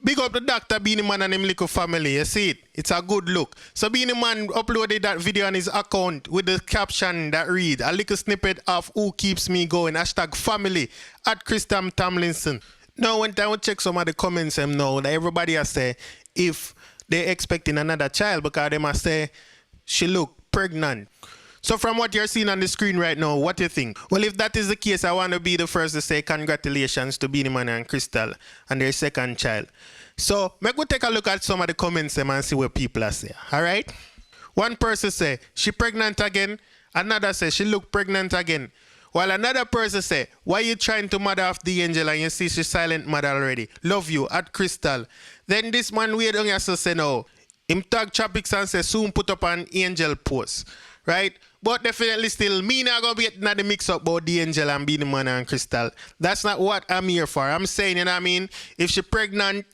Big up the Dr. Beenieman and him little family. You see it? It's a good look. So Beenieman uploaded that video on his account with the caption that read, a little snippet of who keeps me going. Hashtag family at Krystal Tomlinson. Now, when I check some of the comments, now that everybody has say if they're expecting another child because they must say she look pregnant. So from what you're seeing on the screen right now, what do you think? Well, if that is the case, I want to be the first to say congratulations to Beenieman and Krystal and their second child. So, make we take a look at some of the comments and see what people are saying. Alright? One person say, she pregnant again. Another say, she look pregnant again. While another person say, why you trying to mother off the angel and you see she's silent mother already? Love you, at Krystal. Then this man weird on also say no. Him tag Tropics and say, soon put up an angel post. Right? But definitely still, me not gonna be in the mix up about the angel and Beenieman and Krystal. That's not what I'm here for. I'm saying, you know what I mean? If she pregnant,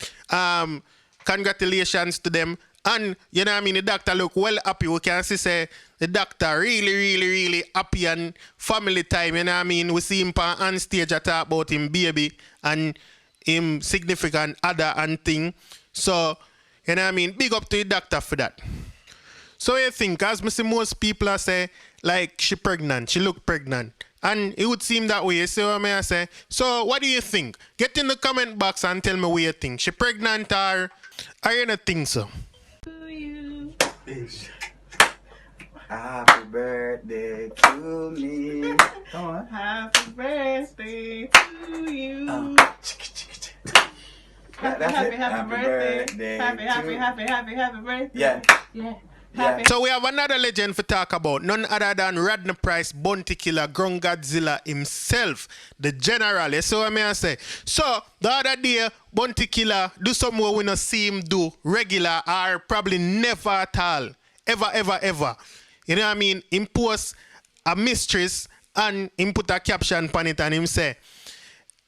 congratulations to them. And, you know what I mean, the doctor look well happy. We can see say the doctor really happy and family time, you know what I mean? We see him on stage talk about him baby and him significant other and thing. So, you know what I mean? Big up to the doctor for that. So you think, as I see most people are say, like she pregnant, she look pregnant. And it would seem that way. You see what I say? So what do you think? Get in the comment box and tell me what you think. She pregnant or you not think so? To you. Happy birthday to me. Come on. Happy birthday to you. Happy birthday. Happy birthday. Yeah. Happy. So we have another legend to talk about, none other than Rodney Price, Bounty Killer, Ground Godzilla himself, the general. You see what I say? So the other day, Bounty Killer do something we not see him do regular or probably never at all. Ever. You know what I mean? Him post a mistress and him put a caption on it and him say,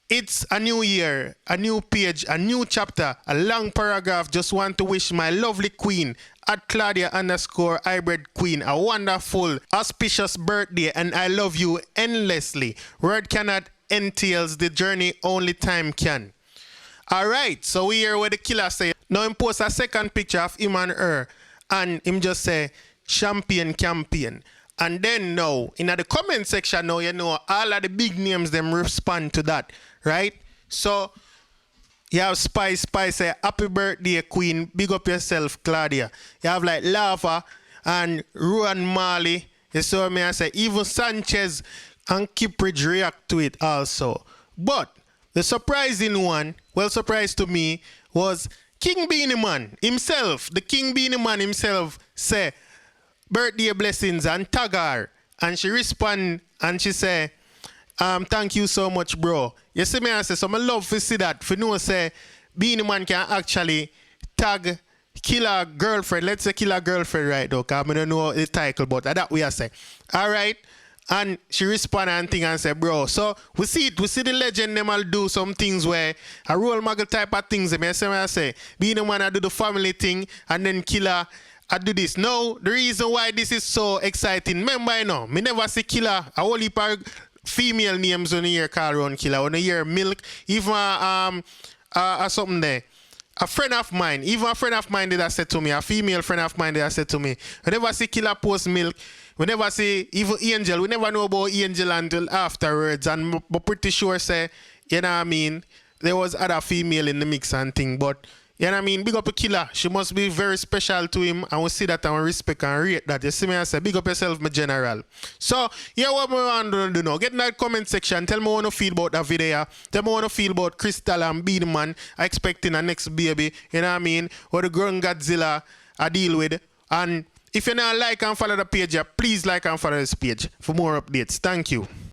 it's a new year, a new page, a new chapter, a long paragraph. Just want to wish my lovely queen at Claudia_hybrid queen a wonderful, auspicious birthday, and I love you endlessly. Word cannot entails the journey only time can. Alright, so we hear what the killer say. Now him post a second picture of him and her, and him just say, champagne campaign. And then now, in the comment section now, you know, all of the big names, them respond to that, right? So, you have Spice say, happy birthday, queen. Big up yourself, Claudia. You have like Lava and Ruan Marley. You saw me, I say, even Sanchez and Kipridge react to it also. But the surprising one, well, surprise to me, was King Beenieman himself. The King Beenieman himself say, birthday blessings and tag her. And she respond and she say, thank you so much, bro. You see me, I say, so I love to see that. For no say, Beenieman can actually tag Killer Girlfriend. Let's say Killer Girlfriend right now, because I don't know the title, but that way I say. Alright. And she respond and thing and say, bro, so we see it. We see the legend them all do some things where a role model type of things. I say, Beenieman I do the family thing and then Killer I do this. Now, the reason why this is so exciting, remember, you know, me never see Killer, a whole heap of female names on the year call around Killer, on the year Milk, even something there. A friend of mine, even a friend of mine did that said to me, a female friend of mine did that said to me, we never see Killer post Milk, we never see even Angel, we never know about Angel until afterwards, and I'm pretty sure say, you know what I mean, there was other female in the mix and thing, but you know what I mean? Big up a Killer. She must be very special to him. And we see that and we respect and rate that. You see me, I say, big up yourself, my general. So, yeah, what we want to do now? Get in that comment section. Tell me what you feel about that video. Tell me what you feel about Krystal and Beenieman expecting a next baby. You know what I mean? What the Ground Godzilla I deal with. And if you not like and follow the page, please like and follow this page for more updates. Thank you.